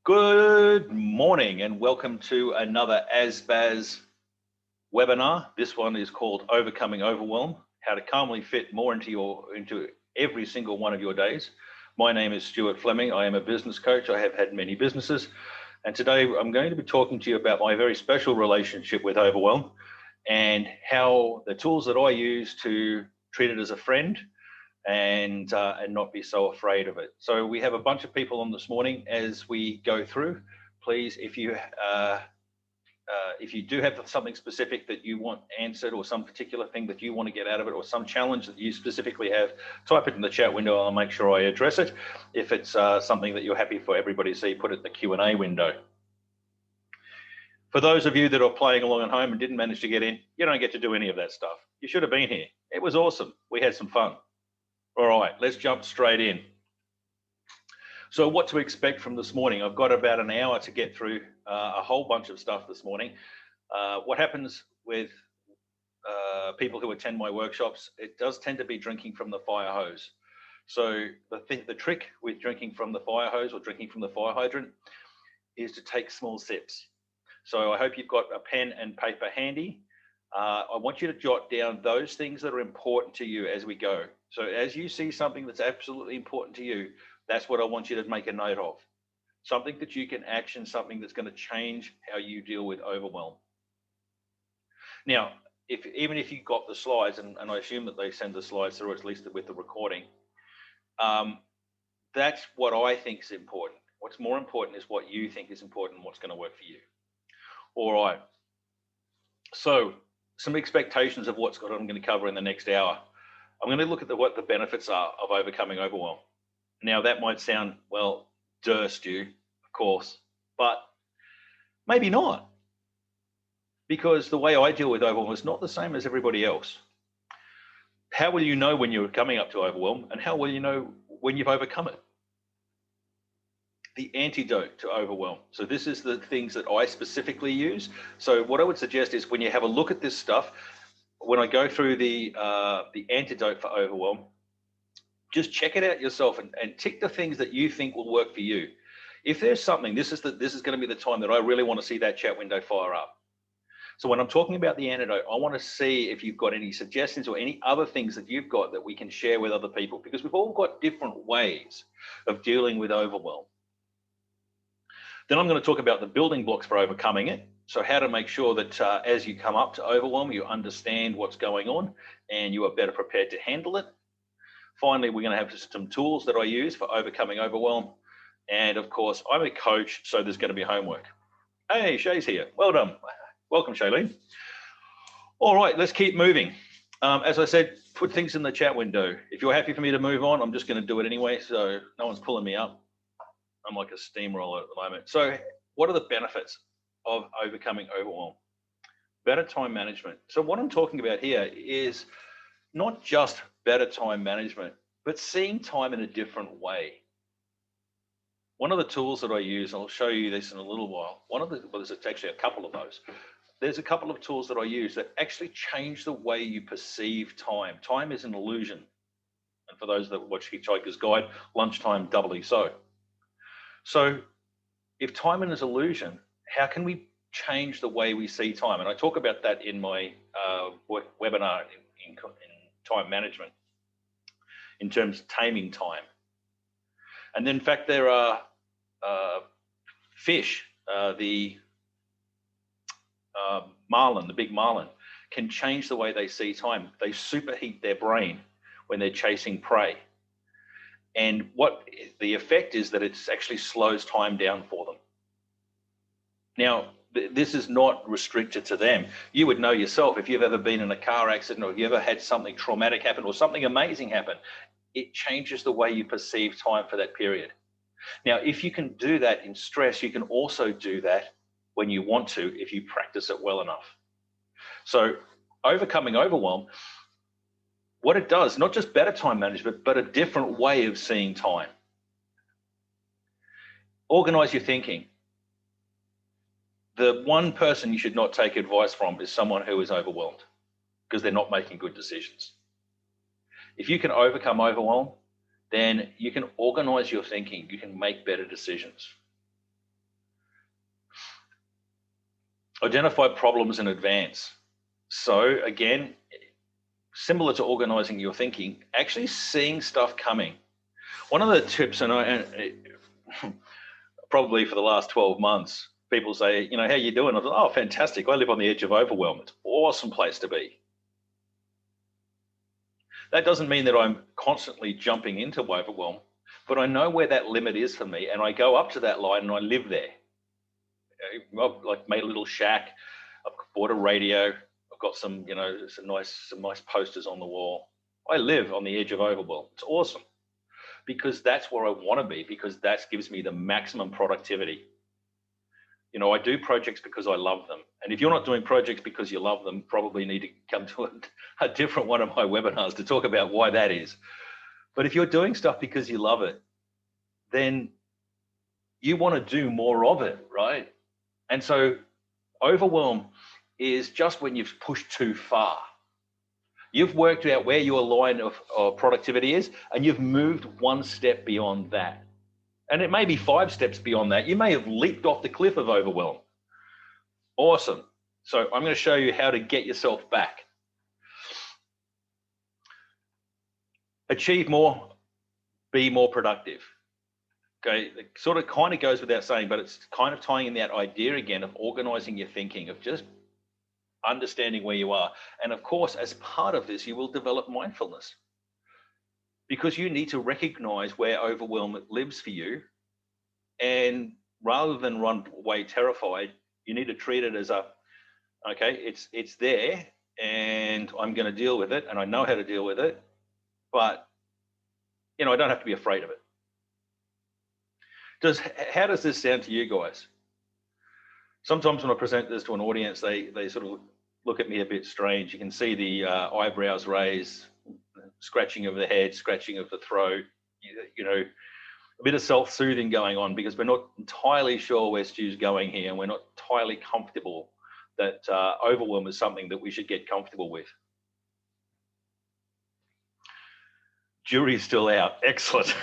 Good morning and welcome to another ASBAS webinar. This one is called Overcoming Overwhelm, how to calmly fit more into every single one of your days. My name is Stewart Fleming. I am a business coach. I have had many businesses. And today I'm going to be talking to you about my very special relationship with overwhelm and how the tools that I use to treat it as a friend and not be so afraid of it. So we have a bunch of people on this morning as we go through. Please, if you do have something specific that you want answered, or some particular thing that you want to get out of it, or some challenge that you specifically have, type it in the chat window. I'll make sure I address it. If it's something that you're happy for everybody to see, put it in the Q&A window. For those of you that are playing along at home and didn't manage to get in, you don't get to do any of that stuff. You should have been here. It was awesome. We had some fun. All right, let's jump straight in. So what to expect from this morning? I've got about an hour to get through a whole bunch of stuff this morning. What happens with people who attend my workshops, it does tend to be drinking from the fire hose. So the trick with drinking from the fire hose or drinking from the fire hydrant is to take small sips. So I hope you've got a pen and paper handy. I want you to jot down those things that are important to you as we go. So as you see something that's absolutely important to you, that's what I want you to make a note of. Something that you can action, something that's going to change how you deal with overwhelm. Now, even if you got the slides, and I assume that they send the slides through, at least with the recording, that's what I think is important. What's more important is what you think is important and what's going to work for you. All right. So some expectations of what I'm going to cover in the next hour. I'm going to look at what the benefits are of overcoming overwhelm. Now that might sound, well, Stu, of course, but maybe not. Because the way I deal with overwhelm is not the same as everybody else. How will you know when you're coming up to overwhelm, and how will you know when you've overcome it? The antidote to overwhelm. So this is the things that I specifically use. So what I would suggest is when you have a look at this stuff, when I go through the antidote for overwhelm, just check it out yourself and tick the things that you think will work for you. If there's something, this is going to be the time that I really want to see that chat window fire up. So when I'm talking about the antidote, I want to see if you've got any suggestions or any other things that you've got that we can share with other people, because we've all got different ways of dealing with overwhelm. Then I'm going to talk about the building blocks for overcoming it. So how to make sure that as you come up to overwhelm, you understand what's going on and you are better prepared to handle it. Finally, we're going to have some tools that I use for overcoming overwhelm. And of course, I'm a coach, so there's going to be homework. Hey, Shay's here. Well done. Welcome, Shailene. All right, let's keep moving. As I said, put things in the chat window. If you're happy for me to move on, I'm just going to do it anyway, so no one's pulling me up. I'm like a steamroller at the moment. So what are the benefits of overcoming overwhelm? Better time management. So what I'm talking about here is not just better time management, but seeing time in a different way. One of the tools that I use, I'll show you this in a little while. Well, there's actually a couple of those. There's a couple of tools that I use that actually change the way you perceive time. Time is an illusion. And for those that watch Hitchhiker's Guide, lunchtime doubly so. So if time is an illusion, how can we change the way we see time? And I talk about that in my webinar in time management, in terms of taming time. And then, in fact, there are fish, the marlin, the big marlin, can change the way they see time. They superheat their brain when they're chasing prey. And what the effect is that it actually slows time down for them. Now, this is not restricted to them. You would know yourself if you've ever been in a car accident or if you ever had something traumatic happen or something amazing happen, it changes the way you perceive time for that period. Now, if you can do that in stress, you can also do that when you want to, if you practice it well enough. So overcoming overwhelm, what it does, not just better time management, but a different way of seeing time. Organize your thinking. The one person you should not take advice from is someone who is overwhelmed, because they're not making good decisions. If you can overcome overwhelm, then you can organize your thinking. You can make better decisions. Identify problems in advance. So again, similar to organizing your thinking, actually seeing stuff coming. One of the tips, probably for the last 12 months, people say, how you doing? I thought, oh, fantastic. I live on the edge of overwhelm. It's an awesome place to be. That doesn't mean that I'm constantly jumping into overwhelm, but I know where that limit is for me, and I go up to that line and I live there. I've like made a little shack. I've bought a radio. I've got some nice posters on the wall. I live on the edge of overwhelm. It's awesome because that's where I want to be, because that gives me the maximum productivity. I do projects because I love them. And if you're not doing projects because you love them, probably need to come to a different one of my webinars to talk about why that is. But if you're doing stuff because you love it, then you want to do more of it, right? And so overwhelm is just when you've pushed too far. You've worked out where your line of productivity is, and you've moved one step beyond that. And it may be 5 steps beyond that. You may have leaped off the cliff of overwhelm. Awesome. So I'm going to show you how to get yourself back. Achieve more, be more productive. Okay, it sort of kind of goes without saying, but it's kind of tying in that idea again of organizing your thinking, of just understanding where you are. And of course, as part of this, you will develop mindfulness, because you need to recognize where overwhelm lives for you. And rather than run away terrified, you need to treat it as okay, it's there and I'm going to deal with it, and I know how to deal with it, but I don't have to be afraid of it. How does this sound to you guys? Sometimes when I present this to an audience, they sort of look at me a bit strange. You can see the eyebrows raised, scratching of the head, scratching of the throat, a bit of self-soothing going on, because we're not entirely sure where Stu's going here, and we're not entirely comfortable that overwhelm is something that we should get comfortable with. Jury's still out. Excellent.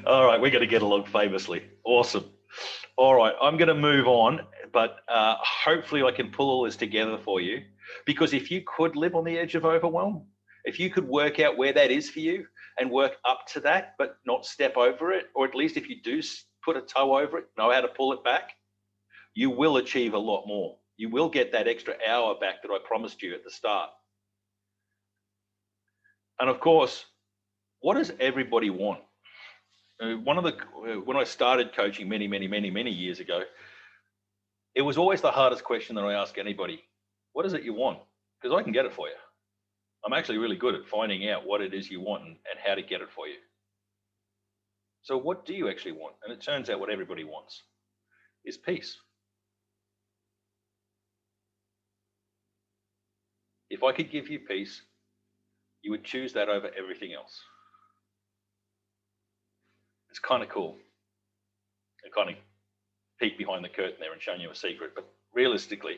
All right, we're going to get along famously. Awesome. All right, I'm going to move on, but hopefully I can pull all this together for you, because if you could live on the edge of overwhelm, if you could work out where that is for you and work up to that, but not step over it, or at least if you do put a toe over it, know how to pull it back, you will achieve a lot more. You will get that extra hour back that I promised you at the start. And of course, what does everybody want? When I started coaching many years ago, it was always the hardest question that I ask anybody. What is it you want? Because I can get it for you. I'm actually really good at finding out what it is you want and how to get it for you. So what do you actually want? And it turns out what everybody wants is peace. If I could give you peace, you would choose that over everything else. It's kind of cool. I kind of peek behind the curtain there and showing you a secret. But realistically,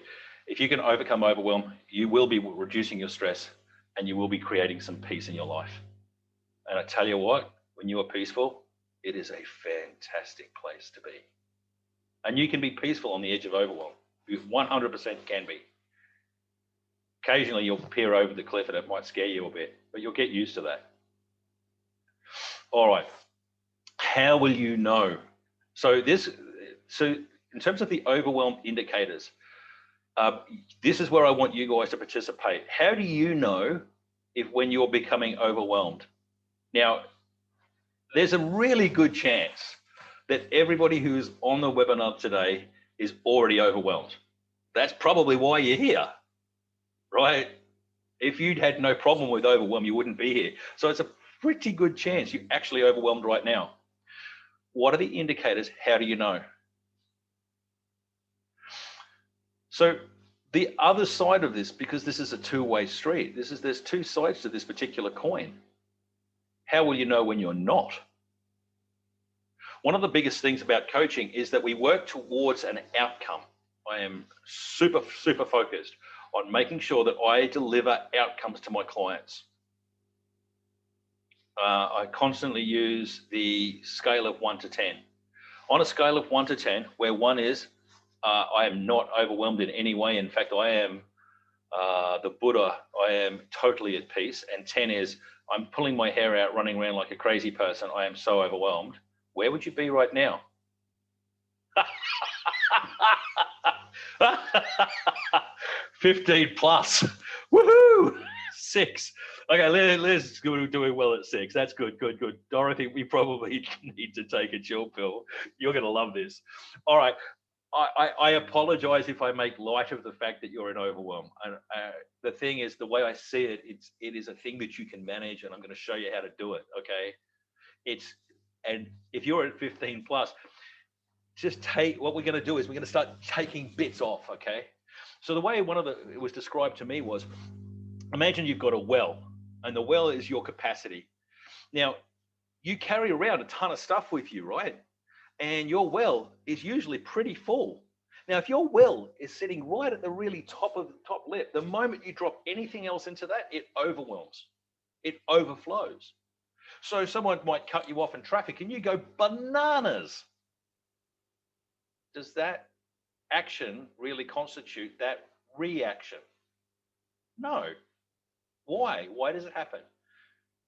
if you can overcome overwhelm, you will be reducing your stress and you will be creating some peace in your life. And I tell you what, when you are peaceful, it is a fantastic place to be. And you can be peaceful on the edge of overwhelm. You 100% can be. Occasionally you'll peer over the cliff and it might scare you a bit, but you'll get used to that. All right. How will you know? So in terms of the overwhelm indicators, this is where I want you guys to participate. How do you know when you're becoming overwhelmed? Now, there's a really good chance that everybody who's on the webinar today is already overwhelmed. That's probably why you're here, right? If you'd had no problem with overwhelm, you wouldn't be here. So it's a pretty good chance you're actually overwhelmed right now. What are the indicators? How do you know? So the other side of this, because this is a two-way street, there's two sides to this particular coin. How will you know when you're not? One of the biggest things about coaching is that we work towards an outcome. I am super focused on making sure that I deliver outcomes to my clients. I constantly use the scale of 1 to 10. On a scale of 1 to 10, where 1 is I am not overwhelmed in any way. In fact, I am the Buddha. I am totally at peace. And 10 is I'm pulling my hair out, running around like a crazy person. I am so overwhelmed. Where would you be right now? 15 plus. Woohoo! 6. Okay, Liz doing well at 6. That's good, good, good. Dorothy, we probably need to take a chill pill. You're going to love this. All right. I apologize if I make light of the fact that you're in overwhelm. And the thing is, the way I see it, it is a thing that you can manage, and I'm going to show you how to do it. Okay. And if you're at 15 plus, just take, what we're going to do is we're going to start taking bits off. Okay. So the way it was described to me was, imagine you've got a well, and the well is your capacity. Now, you carry around a ton of stuff with you, right? And your well is usually pretty full. Now, if your well is sitting right at the really top of the top lip, the moment you drop anything else into that, it overwhelms. It overflows. So someone might cut you off in traffic and you go bananas. Does that action really constitute that reaction? No. Why? Why does it happen?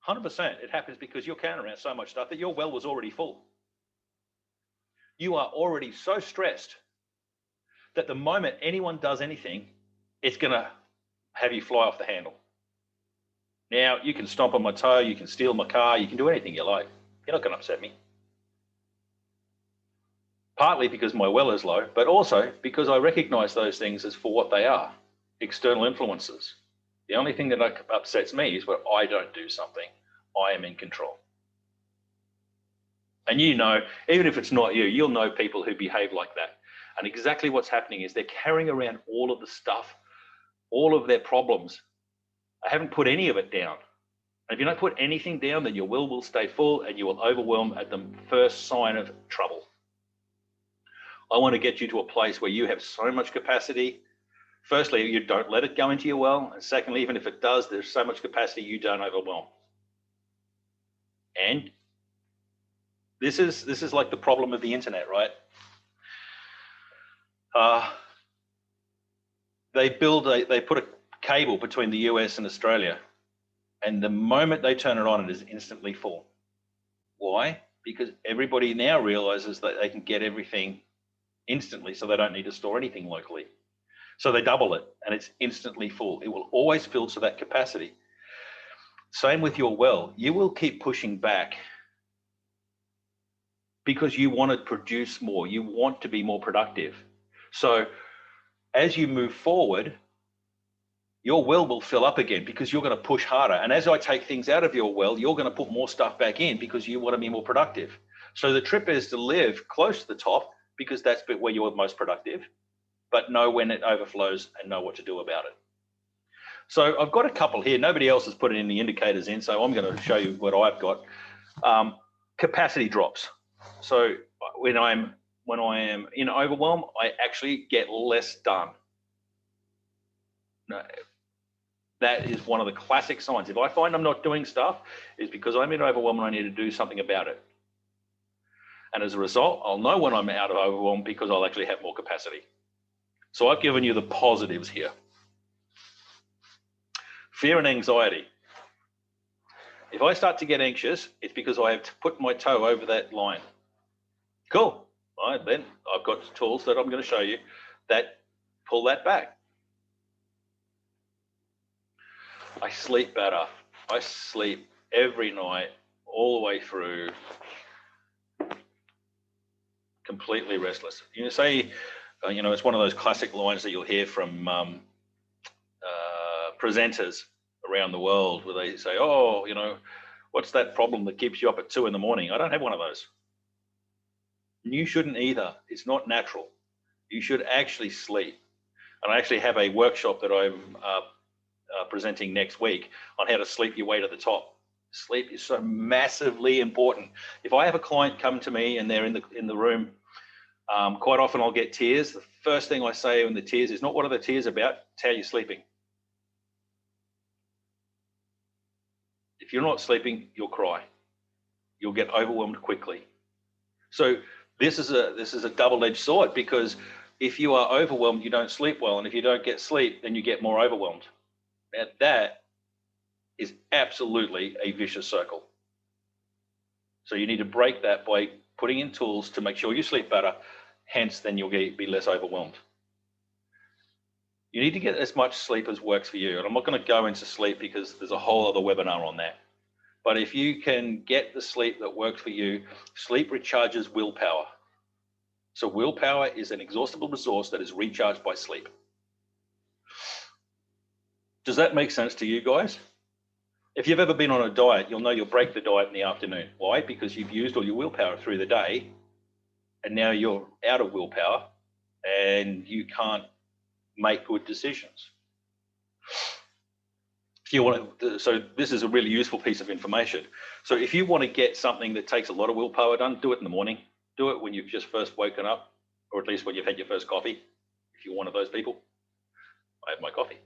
100% it happens because you're carrying around so much stuff that your well was already full. You are already so stressed that the moment anyone does anything, it's going to have you fly off the handle. Now, you can stomp on my toe, you can steal my car, you can do anything you like. You're not going to upset me. Partly because my well is low, but also because I recognize those things as for what they are, external influences. The only thing that upsets me is when I don't do something. I am in control. And you know, even if it's not you, you'll know people who behave like that. And exactly what's happening is they're carrying around all of the stuff, all of their problems. I haven't put any of it down. And if you don't put anything down, then your will stay full and you will overwhelm at the first sign of trouble. I want to get you to a place where you have so much capacity. Firstly, you don't let it go into your well. And secondly, even if it does, there's so much capacity you don't overwhelm. And this is like the problem of the internet, right? They put a cable between the US and Australia, and the moment they turn it on, it is instantly full. Why? Because everybody now realizes that they can get everything instantly, so they don't need to store anything locally. So they double it, and it's instantly full. It will always fill to that capacity. Same with your well. You will keep pushing back because you want to produce more. You want to be more productive. So as you move forward, your well will fill up again because you're going to push harder. And as I take things out of your well, you're going to put more stuff back in because you want to be more productive. So the trip is to live close to the top because that's where you're most productive, but know when it overflows and know what to do about it. So I've got a couple here. Nobody else has put it in the indicators in, so I'm going to show you what I've got. Capacity drops. So when I am in overwhelm, I actually get less done. No, that is one of the classic signs. If I find I'm not doing stuff, it's because I'm in overwhelm and I need to do something about it. And as a result, I'll know when I'm out of overwhelm because I'll actually have more capacity. So I've given you the positives here. Fear and anxiety. If I start to get anxious, it's because I have to put my toe over that line. Cool. All right, then I've got tools that I'm going to show you that pull that back. I sleep better. I sleep every night, all the way through, completely restless. You say, it's one of those classic lines that you'll hear from presenters around the world where they say, oh, what's that problem that keeps you up at 2 in the morning? I don't have one of those. And you shouldn't either. It's not natural. You should actually sleep. And I actually have a workshop that I'm presenting next week on how to sleep your way to the top. Sleep is so massively important. If I have a client come to me and they're in the room, quite often I'll get tears. The first thing I say when the tears is not what are the tears about, it's how you're sleeping. If you're not sleeping, you'll cry. You'll get overwhelmed quickly. So this is a double-edged sword because If you are overwhelmed, you don't sleep well. And if you don't get sleep, then you get more overwhelmed. Now, that is absolutely a vicious circle. So you need to break that by putting in tools to make sure you sleep better. Hence, then you'll be less overwhelmed. You need to get as much sleep as works for you. And I'm not going to go into sleep because there's a whole other webinar on that. But if you can get the sleep that works for you, sleep recharges willpower. So willpower is an exhaustible resource that is recharged by sleep. Does that make sense to you guys? If you've ever been on a diet, you'll know you'll break the diet in the afternoon. Why? Because you've used all your willpower through the day, and now you're out of willpower and you can't make good decisions. If you want to, so this is a really useful piece of information. So if you want to get something that takes a lot of willpower done, do it in the morning. Do it when you've just first woken up, or at least when you've had your first coffee. If you're one of those people, I have my coffee.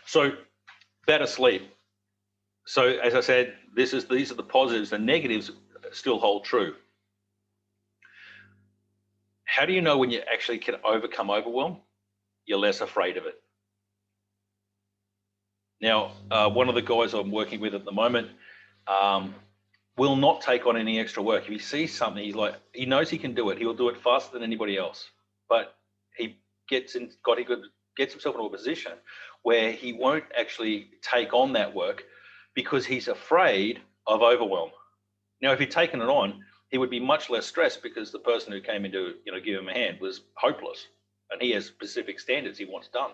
So better sleep. So as I said, these are the positives. The negatives still hold true. How do you know when you actually can overcome overwhelm? You're less afraid of it. Now, one of the guys I'm working with at the moment will not take on any extra work. If he sees something, he knows he can do it. He'll do it faster than anybody else. But he gets himself into a position where he won't actually take on that work because he's afraid of overwhelm. Now, if he'd taken it on, he would be much less stressed because the person who came in to give him a hand was hopeless, and he has specific standards he wants done.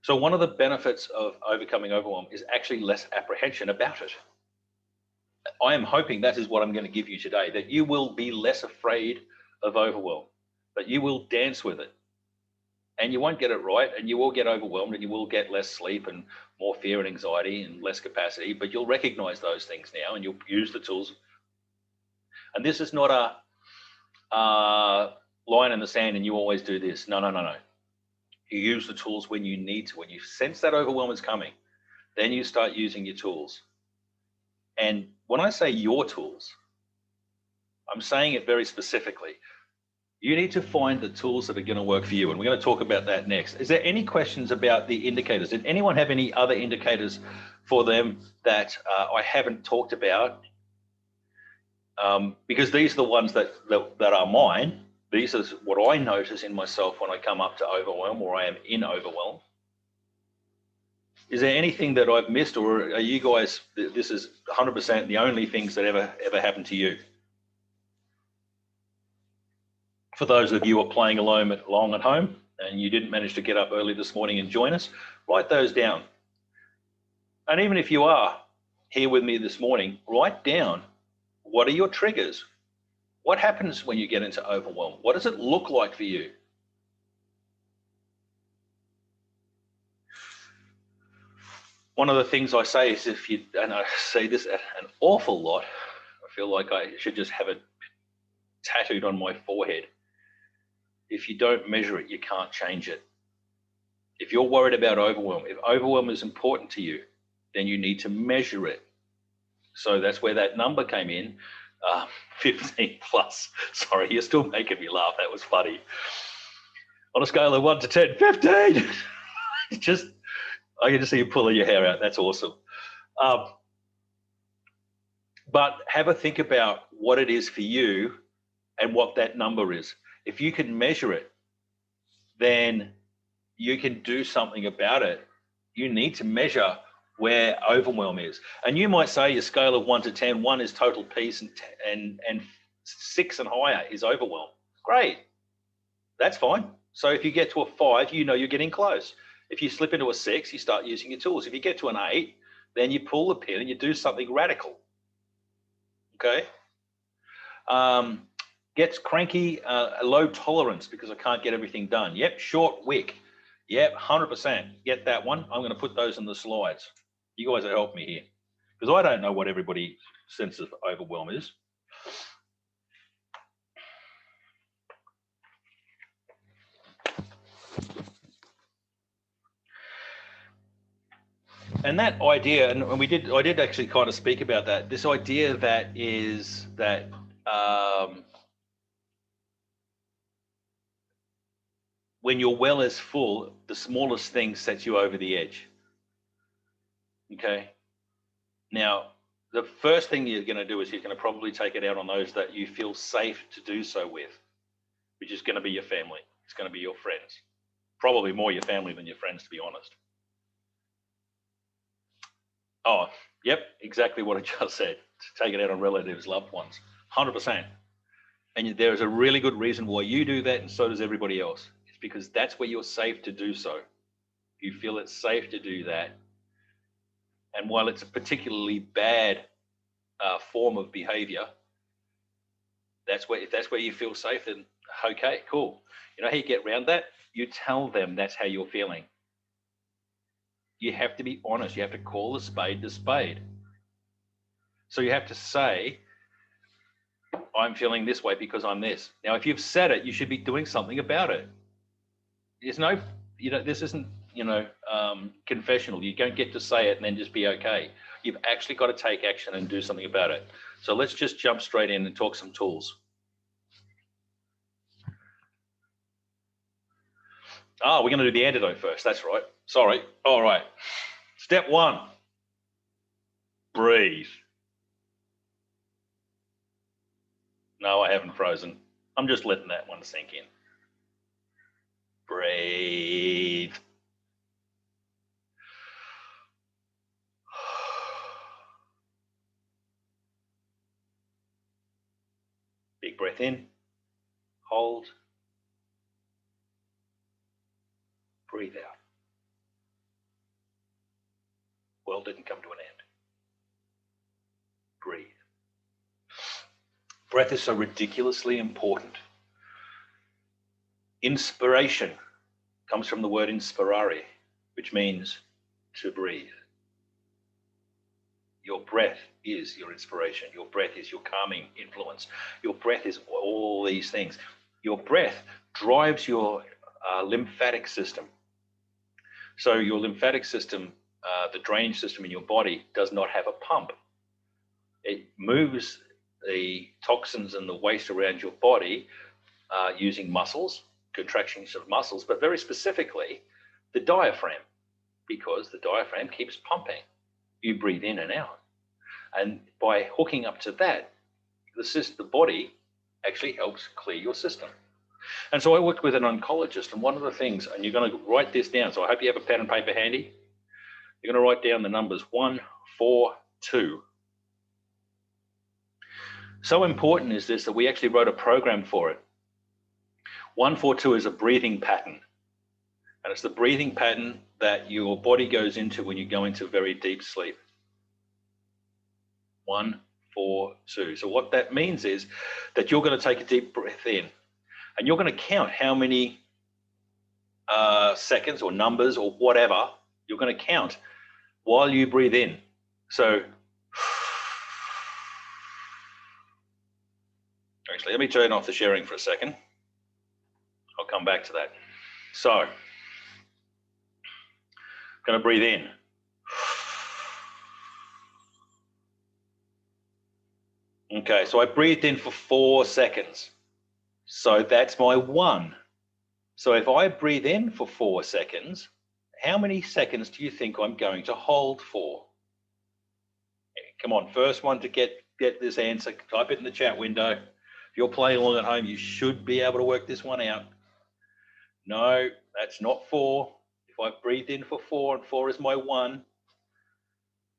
So one of the benefits of overcoming overwhelm is actually less apprehension about it. I am hoping that is what I'm going to give you today, that you will be less afraid of overwhelm, that you will dance with it. And you won't get it right, and you will get overwhelmed, and you will get less sleep and more fear and anxiety and less capacity, but you'll recognize those things now and you'll use the tools. And this is not a line in the sand and you always do this. No. You use the tools when you need to. When you sense that overwhelm is coming, then you start using your tools. And when I say your tools, I'm saying it very specifically. You need to find the tools that are going to work for you. And we're going to talk about that next. Is there any questions about the indicators? Did anyone have any other indicators for them that I haven't talked about? Because these are the ones that are mine. These are what I notice in myself when I come up to overwhelm or I am in overwhelm. Is there anything that I've missed, or are you guys, this is 100% the only things that ever happened to you? For those of you who are playing along at home and you didn't manage to get up early this morning and join us, write those down. And even if you are here with me this morning, write down, what are your triggers? What happens when you get into overwhelm? What does it look like for you? One of the things I say is and I say this an awful lot, I feel like I should just have it tattooed on my forehead. If you don't measure it, you can't change it. If you're worried about overwhelm, if overwhelm is important to you, then you need to measure it. So that's where that number came in, 15 plus. Sorry, you're still making me laugh. That was funny. On a scale of 1 to 10, 15. I can just see you pulling your hair out. That's awesome. But have a think about what it is for you and what that number is. If you can measure it, then you can do something about it. You need to measure where overwhelm is. And you might say your scale of 1 to 10, 1 is total peace and 6 and higher is overwhelm. Great, that's fine. So if you get to a 5, you know you're getting close. If you slip into a 6, you start using your tools. If you get to an 8, then you pull the pin and you do something radical. Okay. Gets cranky, low tolerance because I can't get everything done. Yep, short wick. Yep, 100%. Get that one. I'm going to put those in the slides. You guys will help me here because I don't know what everybody's sense of overwhelm is. And that idea, and I did actually kind of speak about that. This idea that when your well is full, the smallest thing sets you over the edge. Okay. Now, the first thing you're going to do is you're going to probably take it out on those that you feel safe to do so with, which is going to be your family. It's going to be your friends. Probably more your family than your friends, to be honest. Oh, yep, exactly what I just said. To take it out on relatives, loved ones, 100%. And there's a really good reason why you do that, and so does everybody else. It's because that's where you're safe to do so. You feel it's safe to do that. And while it's a particularly bad form of behavior, if that's where you feel safe, then okay, cool. You know how you get around that? You tell them that's how you're feeling. You have to be honest. You have to call a spade. So you have to say, I'm feeling this way because I'm this. Now, if you've said it, you should be doing something about it. There's no, this isn't, confessional. You don't get to say it and then just be okay. You've actually got to take action and do something about it. So let's just jump straight in and talk some tools. We're going to do the antidote first. That's right. Sorry. All right. Step 1, breathe. No, I haven't frozen. I'm just letting that one sink in. Breathe. Big breath in, hold, breathe out. World didn't come to an end. Breathe. Breath is so ridiculously important. Inspiration comes from the word inspirare, which means to breathe. Your breath is your inspiration. Your breath is your calming influence. Your breath is all these things. Your breath drives your lymphatic system. So your lymphatic system, the drainage system in your body, does not have a pump. It moves the toxins and the waste around your body using muscles, contractions of muscles, but very specifically the diaphragm, because the diaphragm keeps pumping. You breathe in and out. And by hooking up to that, the body actually helps clear your system. And so I worked with an oncologist, and one of the things, and you're going to write this down, so I hope you have a pen and paper handy. You're going to write down the numbers 1, 4, 2. So important is this that we actually wrote a program for it. 1, 4, 2 is a breathing pattern. And it's the breathing pattern that your body goes into when you go into very deep sleep. 1, 4, 2. So what that means is that you're going to take a deep breath in, and you're going to count how many seconds or numbers or whatever you're going to count while you breathe in. So actually, let me turn off the sharing for a second. I'll come back to that. So I'm going to breathe in. Okay, so I breathed in for 4 seconds. So that's my 1. So if I breathe in for 4 seconds, how many seconds do you think I'm going to hold for? Come on, first one to get this answer, type it in the chat window. If you're playing along at home, you should be able to work this one out. No, that's not 4. If I breathed in for 4 and 4 is my 1.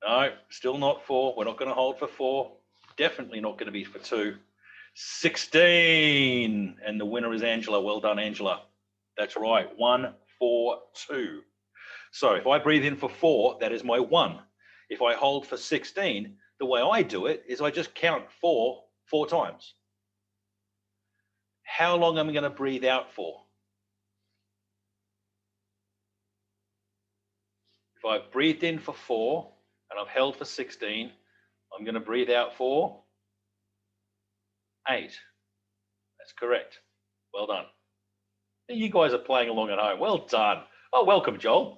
No, still not 4. We're not going to hold for 4. Definitely not going to be for 2. 16. And the winner is Angela. Well done, Angela. That's right. 1, 4, 2. So if I breathe in for 4, that is my 1. If I hold for 16, the way I do it is I just count 4 times. How long am I going to breathe out for? If I've breathed in for 4 and I've held for 16, I'm going to breathe out for 8. That's correct. Well done. You guys are playing along at home. Well done. Oh, welcome, Joel.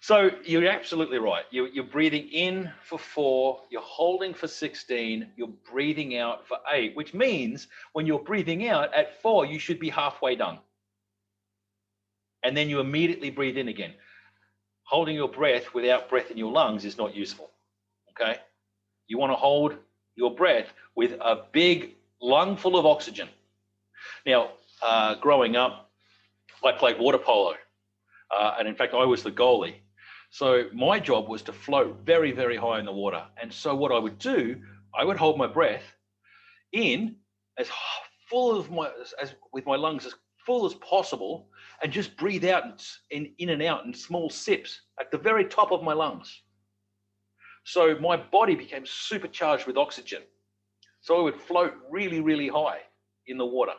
So you're absolutely right. You're breathing in for 4, you're holding for 16, you're breathing out for 8, which means when you're breathing out at 4, you should be halfway done. And then you immediately breathe in again. Holding your breath without breath in your lungs is not useful, okay? You want to hold your breath with a big lung full of oxygen. Now, growing up, I played water polo, and in fact, I was the goalie. So my job was to float very, very high in the water. And so what I would do, I would hold my breath in as full of with my lungs as full as possible, and just breathe out in and out in small sips at the very top of my lungs. So my body became supercharged with oxygen. So I would float really, really high in the water.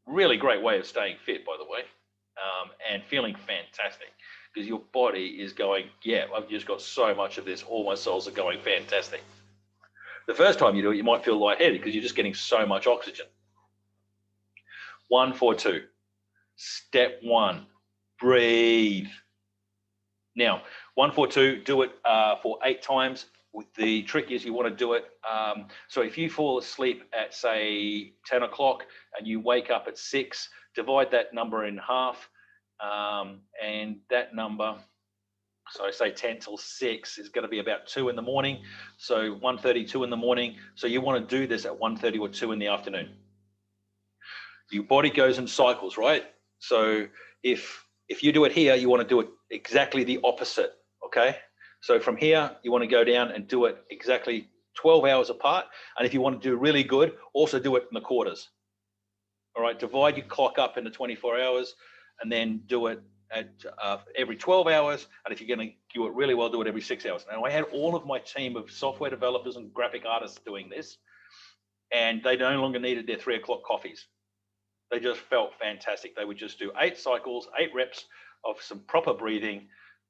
Really great way of staying fit, by the way, and feeling fantastic, because your body is going, yeah, I've just got so much of this. All my cells are going fantastic. The first time you do it, you might feel lightheaded because you're just getting so much oxygen. 1, 4, 2. Step 1, breathe. Now, 1, 4, 2, do it for 8 times. The trick is you want to do it. So if you fall asleep at, say, 10 o'clock and you wake up at 6, divide that number in half. And that number, so say 10 till 6 is going to be about 2 in the morning. So 1:32 in the morning. So you want to do this at 1:30 or 2 in the afternoon. Your body goes in cycles, right? So if you do it here, you want to do it exactly the opposite, okay? So from here, you want to go down and do it exactly 12 hours apart. And if you want to do really good, also do it in the quarters. All right, divide your clock up into 24 hours and then do it at every 12 hours. And if you're going to do it really well, do it every 6 hours. Now, I had all of my team of software developers and graphic artists doing this, and they no longer needed their 3 o'clock coffees. They just felt fantastic. They would just do 8 cycles, 8 reps of some proper breathing,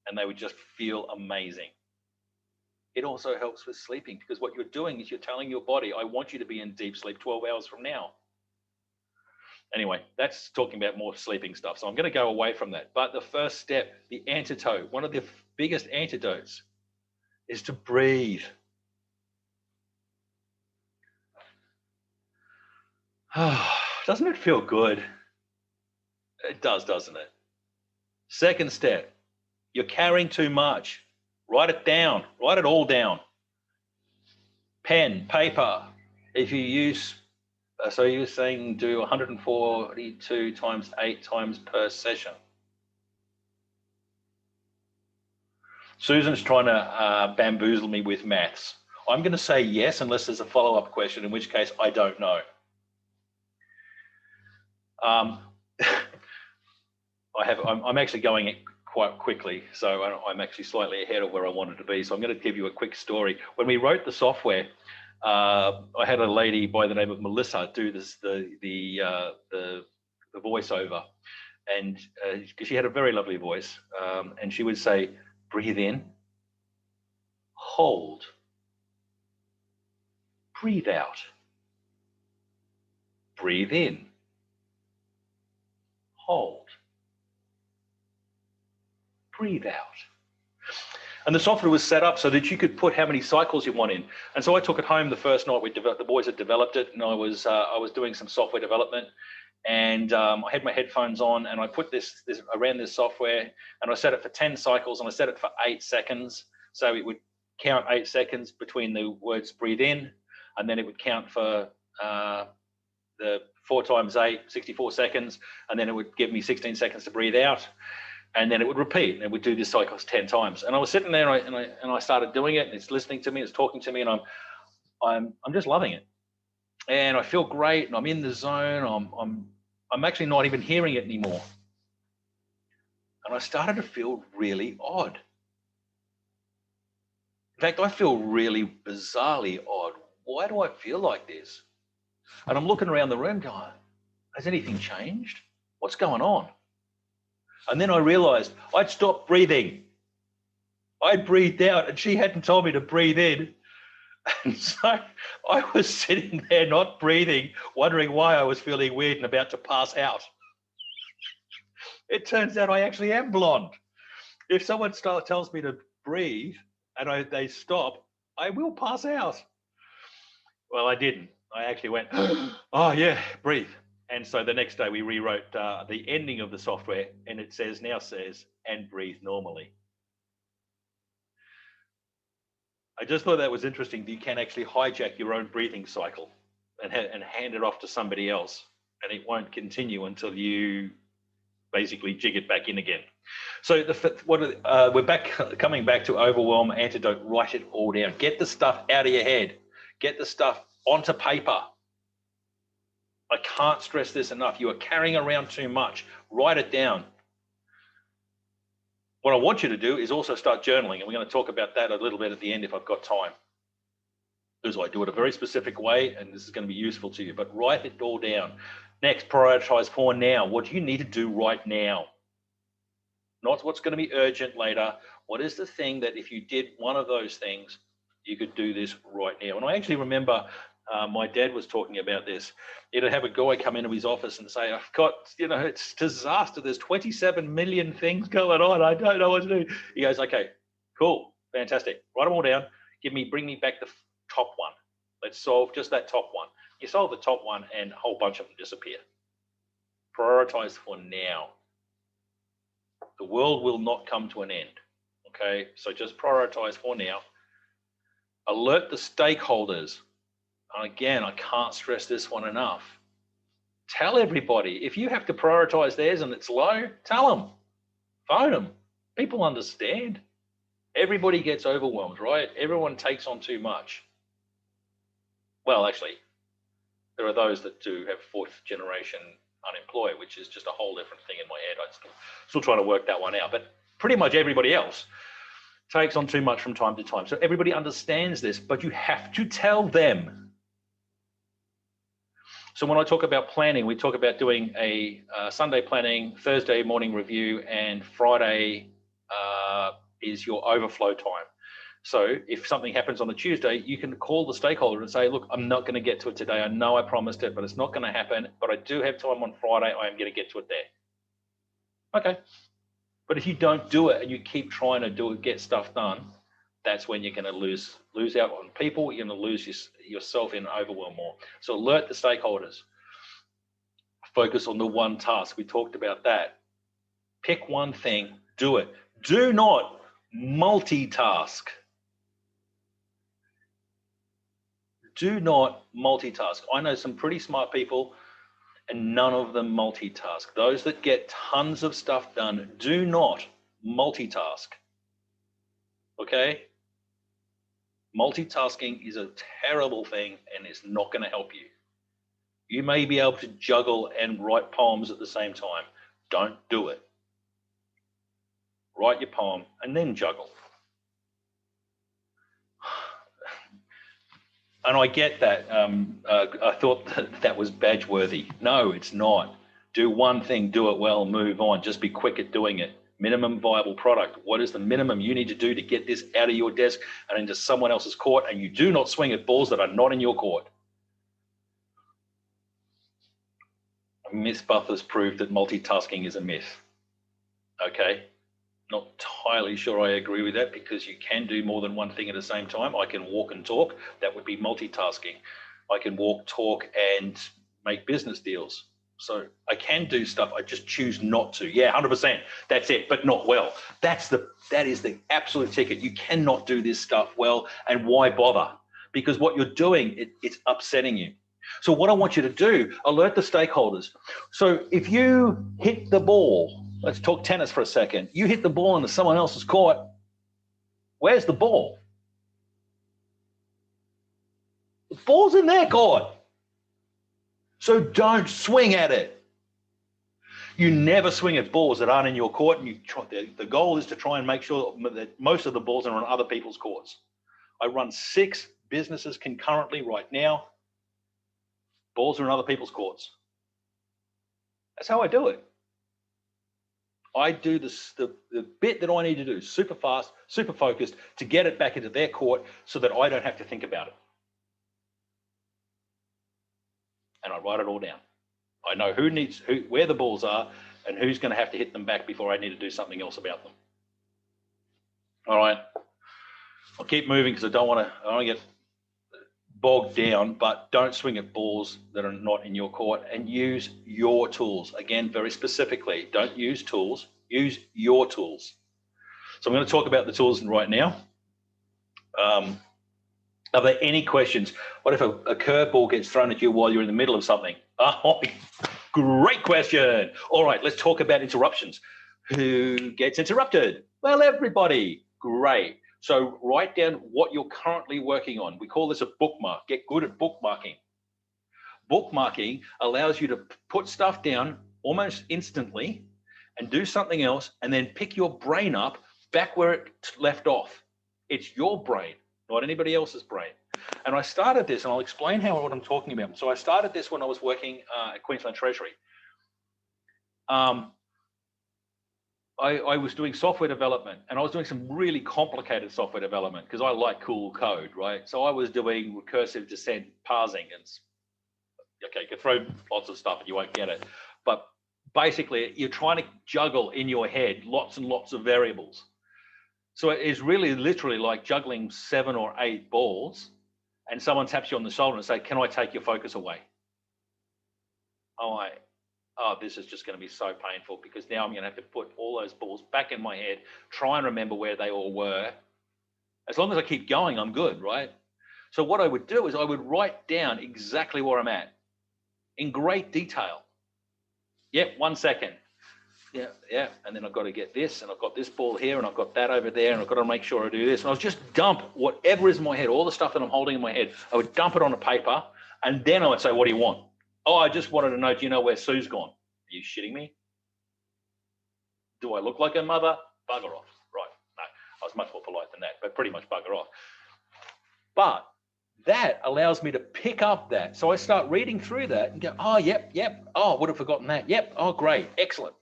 and they would just feel amazing. It also helps with sleeping, because what you're doing is you're telling your body, I want you to be in deep sleep 12 hours from now. Anyway, that's talking about more sleeping stuff. So I'm going to go away from that. But the first step, the antidote, one of the biggest antidotes is to breathe. Doesn't it feel good? It does, doesn't it? Second step, you're carrying too much. Write it down. Write it all down. Pen, paper. If you use, so you're saying do 142 times 8 times per session. Susan's trying to bamboozle me with maths. I'm going to say yes unless there's a follow-up question, in which case I don't know. I'm actually going it quite quickly, so I'm actually slightly ahead of where I wanted to be. So I'm going to give you a quick story. When we wrote the software, I had a lady by the name of Melissa do this, the voiceover, and because she had a very lovely voice, and she would say, breathe in, hold, breathe out, breathe in, hold, breathe out. And the software was set up so that you could put how many cycles you want in. And so I took it home the first night. The boys had developed it, and I was doing some software development, and I had my headphones on, and I put I ran this software, and I set it for 10 cycles, and I set it for 8 seconds. So it would count 8 seconds between the words breathe in, and then it would count for the 4 times 8, 64 seconds, and then it would give me 16 seconds to breathe out. And then it would repeat, and it would do this cycles 10 times. And I was sitting there, and I started doing it, and it's listening to me, it's talking to me, and I'm just loving it. And I feel great, and I'm in the zone. I'm actually not even hearing it anymore. And I started to feel really odd. In fact, I feel really bizarrely odd. Why do I feel like this? And I'm looking around the room going, has anything changed? What's going on? And then I realized I'd stopped breathing. I breathed out, and she hadn't told me to breathe in. And so I was sitting there not breathing, wondering why I was feeling weird and about to pass out. It turns out I actually am blonde. If someone tells me to breathe and they stop, I will pass out. Well, I didn't. I actually went, oh yeah, breathe. And so the next day we rewrote the ending of the software, and it now says, and breathe normally. I just thought that was interesting. You can actually hijack your own breathing cycle and hand it off to somebody else, and it won't continue until you basically jig it back in again. So we're coming back to overwhelm, antidote. Write it all down. Get the stuff out of your head. Get the stuff onto paper. I can't stress this enough. You are carrying around too much. Write it down. What I want you to do is also start journaling, and we're going to talk about that a little bit at the end if I've got time. Because I do it a very specific way, and this is going to be useful to you, but write it all down. Next, prioritize for now. What do you need to do right now? Not what's going to be urgent later. What is the thing that if you did one of those things, you could do this right now? And I actually remember my dad was talking about this. He'd have a guy come into his office and say, I've got, it's disaster. There's 27 million things going on. I don't know what to do. He goes, okay, cool, fantastic. Write them all down. Bring me back the top one. Let's solve just that top one. You solve the top one and a whole bunch of them disappear. Prioritize for now. The world will not come to an end. Okay, so just prioritize for now. Alert the stakeholders. Again, I can't stress this one enough. Tell everybody. If you have to prioritize theirs and it's low, tell them. Phone them. People understand. Everybody gets overwhelmed, right? Everyone takes on too much. Well, actually, there are those that do have fourth generation unemployed, which is just a whole different thing in my head. I'm still trying to work that one out. But pretty much everybody else takes on too much from time to time. So everybody understands this, but you have to tell them. So when I talk about planning, we talk about doing a Sunday planning, Thursday morning review, and Friday is your overflow time. So if something happens on a Tuesday, you can call the stakeholder and say, look, I'm not going to get to it today. I know I promised it, but it's not going to happen. But I do have time on Friday. I am going to get to it there. Okay. But if you don't do it and you keep trying to get stuff done, that's when you're going to lose out on people. You're going to lose yourself in overwhelm more. So alert the stakeholders. Focus on the one task. We talked about that. Pick one thing, do it. Do not multitask. Do not multitask. I know some pretty smart people and none of them multitask. Those that get tons of stuff done do not multitask. Okay? Multitasking is a terrible thing and it's not going to help you. You may be able to juggle and write poems at the same time. Don't do it. Write your poem and then juggle. And I get that. I thought that was badge worthy. No, it's not. Do one thing, do it well, move on. Just be quick at doing it. Minimum viable product. What is the minimum you need to do to get this out of your desk and into someone else's court? And you do not swing at balls that are not in your court. Mythbusters proved that multitasking is a myth. Okay. Not entirely sure I agree with that because you can do more than one thing at the same time. I can walk and talk. That would be multitasking. I can walk, talk, and make business deals. So I can do stuff. I just choose not to. Yeah, 100%. That's it, but not well. That is the absolute ticket. You cannot do this stuff well, and why bother? Because what you're doing, it's upsetting you. So what I want you to do, alert the stakeholders. So if you hit the ball, let's talk tennis for a second. You hit the ball into someone else's court. Where's the ball? The ball's in their court. So don't swing at it. You never swing at balls that aren't in your court. And the goal is to try and make sure that most of the balls are on other people's courts. I run 6 businesses concurrently right now. Balls are in other people's courts. That's how I do it. I do the bit that I need to do super fast, super focused to get it back into their court so that I don't have to think about it. And I write it all down. I know where the balls are and who's going to have to hit them back before I need to do something else about them. All right. I'll keep moving because I don't want to get bogged down, but don't swing at balls that are not in your court, and use your tools. Again, very specifically, don't use tools, use your tools. So I'm going to talk about the tools right now. Are there any questions? What if a curveball gets thrown at you while you're in the middle of something? Oh, great question. All right, let's talk about interruptions. Who gets interrupted? Well, everybody. Great. So write down what you're currently working on. We call this a bookmark. Get good at bookmarking. Bookmarking allows you to put stuff down almost instantly and do something else, and then pick your brain up back where it left off. It's your brain, not anybody else's brain. And I started this, and I'll explain what I'm talking about. So I started this when I was working at Queensland Treasury. I was doing software development, and I was doing some really complicated software development because I like cool code, right? So I was doing recursive descent parsing, and okay, you can throw lots of stuff and you won't get it. But basically, you're trying to juggle in your head lots and lots of variables. So it is really literally like juggling 7 or 8 balls, and someone taps you on the shoulder and say, "Can I take your focus away?" Oh, this is just going to be so painful because now I'm going to have to put all those balls back in my head, try and remember where they all were. As long as I keep going, I'm good, right? So what I would do is I would write down exactly where I'm at in great detail. Yep, 1 second. Yeah. And then I've got to get this, and I've got this ball here, and I've got that over there, and I've got to make sure I do this. And I would just dump whatever is in my head, all the stuff that I'm holding in my head, I would dump it on a paper, and then I would say, "What do you want?" "Oh, I just wanted to know, do you know where Sue's gone?" "Are you shitting me? Do I look like her mother?" "Bugger off." Right. No, I was much more polite than that, but pretty much bugger off. But that allows me to pick up that. So I start reading through that and go, "Oh, yep. Oh, I would have forgotten that. Yep. Oh, great. Excellent.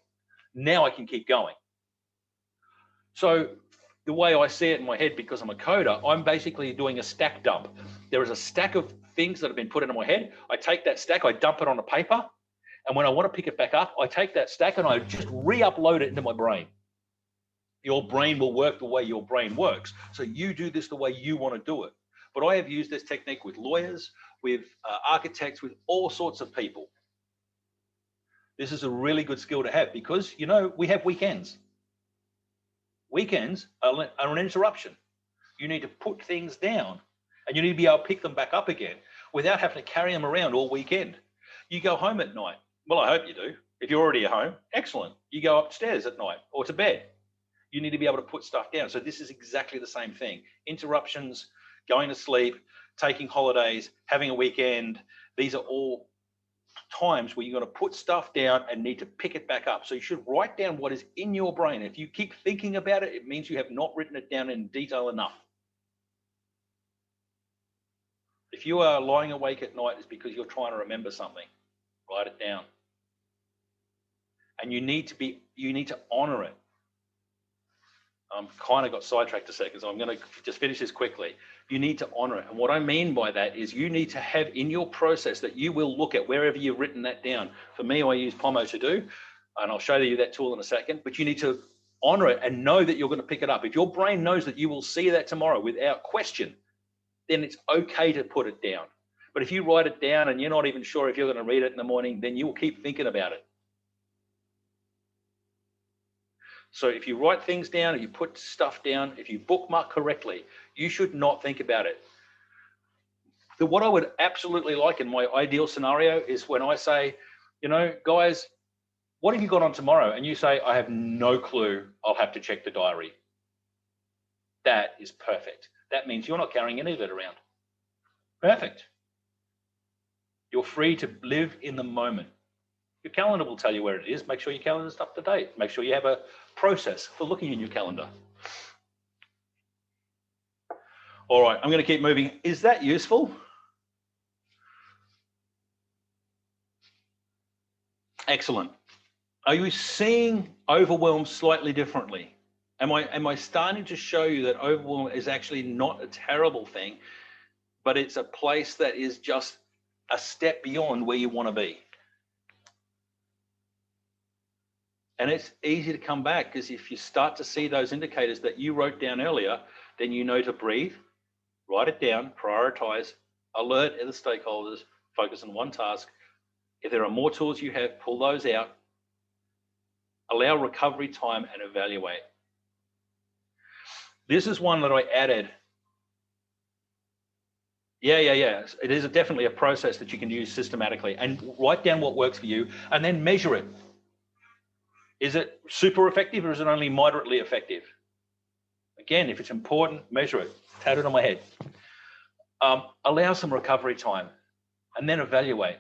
Now I can keep going." So the way I see it in my head, because I'm a coder, I'm basically doing a stack dump. There is a stack of things that have been put into my head. I take that stack, I dump it on a paper, and when I want to pick it back up, I take that stack and I just re-upload it into my brain. Your brain will work the way your brain works. So you do this the way you want to do it. But I have used this technique with lawyers, with architects, with all sorts of people. This is a really good skill to have because, we have weekends. Weekends are an interruption. You need to put things down, and you need to be able to pick them back up again without having to carry them around all weekend. You go home at night. Well, I hope you do. If you're already at home, excellent. You go upstairs at night or to bed. You need to be able to put stuff down. So this is exactly the same thing. Interruptions, going to sleep, taking holidays, having a weekend. These are all times where you're going to put stuff down and need to pick it back up. So you should write down what is in your brain. If you keep thinking about it, it means you have not written it down in detail enough. If you are lying awake at night, it's because you're trying to remember something. Write it down. And you need to honor it. Kind of got sidetracked a second, so I'm going to just finish this quickly. You need to honor it. And what I mean by that is you need to have in your process that you will look at wherever you've written that down. For me, I use Pomodoro To Do, and I'll show you that tool in a second, but you need to honor it and know that you're going to pick it up. If your brain knows that you will see that tomorrow without question, then it's okay to put it down. But if you write it down and you're not even sure if you're going to read it in the morning, then you will keep thinking about it. So if you write things down, if you put stuff down, if you bookmark correctly, you should not think about it. What I would absolutely like in my ideal scenario is when I say, guys, what have you got on tomorrow? And you say, "I have no clue. I'll have to check the diary." That is perfect. That means you're not carrying any of it around. Perfect. You're free to live in the moment. Your calendar will tell you where it is. Make sure your calendar's up to date. Make sure you have a process for looking in your calendar. All right, I'm going to keep moving. Is that useful? Excellent. Are you seeing overwhelm slightly differently? Am I starting to show you that overwhelm is actually not a terrible thing, but it's a place that is just a step beyond where you want to be? And it's easy to come back, because if you start to see those indicators that you wrote down earlier, then you know to breathe, write it down, prioritize, alert other stakeholders, focus on one task. If there are more tools you have, pull those out, allow recovery time, and evaluate. This is one that I added. Yeah. It is definitely a process that you can use systematically, and write down what works for you and then measure it. Is it super effective, or is it only moderately effective? Again, if it's important, measure it. Tat it on my head. Allow some recovery time and then evaluate.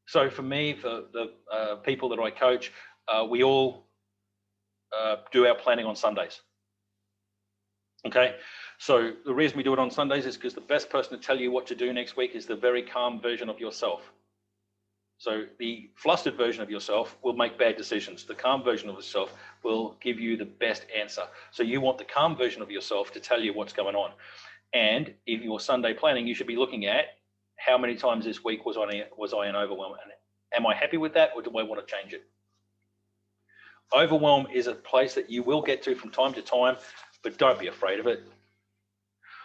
So for me, for the people that I coach, we all do our planning on Sundays. Okay, so the reason we do it on Sundays is because the best person to tell you what to do next week is the very calm version of yourself. So the flustered version of yourself will make bad decisions. The calm version of yourself will give you the best answer. So you want the calm version of yourself to tell you what's going on. And in your Sunday planning, you should be looking at how many times this week was I in overwhelm, and am I happy with that, or do I want to change it? Overwhelm is a place that you will get to from time to time, but don't be afraid of it.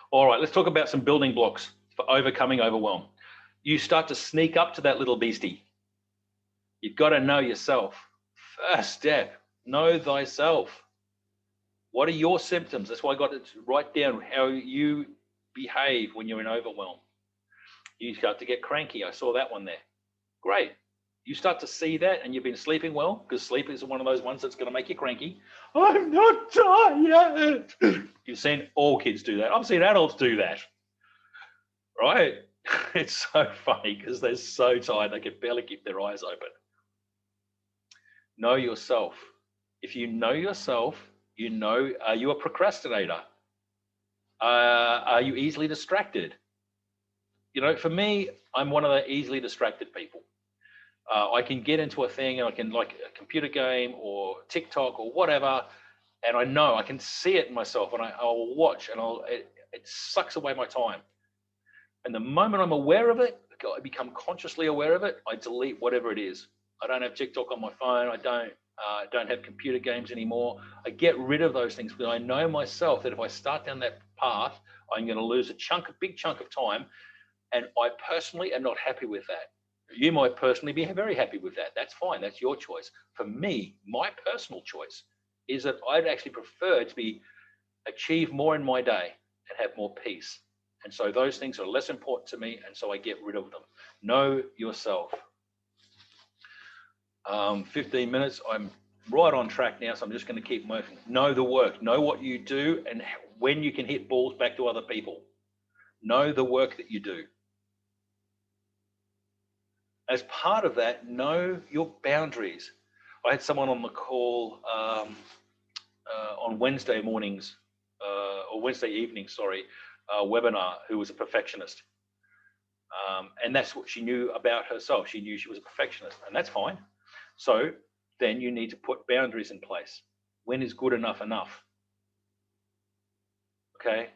All right, let's talk about some building blocks for overcoming overwhelm. You start to sneak up to that little beastie. You've got to know yourself. First step, know thyself. What are your symptoms? That's why I got to write down how you behave when you're in overwhelm. You start to get cranky. I saw that one there. Great. You start to see that, and you've been sleeping well, because sleep is one of those ones that's going to make you cranky. I'm not tired. You've seen all kids do that. I've seen adults do that. Right? It's so funny because they're so tired they can barely keep their eyes open. Know yourself. If you know yourself, you know, are you a procrastinator? Are you easily distracted? You know, for me, I'm one of the easily distracted people. I can get into a thing, and I can, like a computer game or TikTok or whatever, and I know I can see it in myself, and I'll watch, and it sucks away my time. And the moment I'm aware of it, I become consciously aware of it, I delete whatever it is. I don't have TikTok on my phone. I don't have computer games anymore. I get rid of those things, because I know myself that if I start down that path, I'm going to lose a big chunk of time. And I personally am not happy with that. You might personally be very happy with that. That's fine. That's your choice. For me, my personal choice is that I'd actually prefer to achieve more in my day and have more peace. And so those things are less important to me, and so I get rid of them. Know yourself. 15 minutes. I'm right on track now, so I'm just going to keep moving. Know the work. Know what you do and when you can hit balls back to other people. Know the work that you do. As part of that, know your boundaries. I had someone on the call on Wednesday mornings, or Wednesday evening, webinar, who was a perfectionist. And that's what she knew about herself. She knew she was a perfectionist, and that's fine. So then you need to put boundaries in place. When is good enough enough? Okay.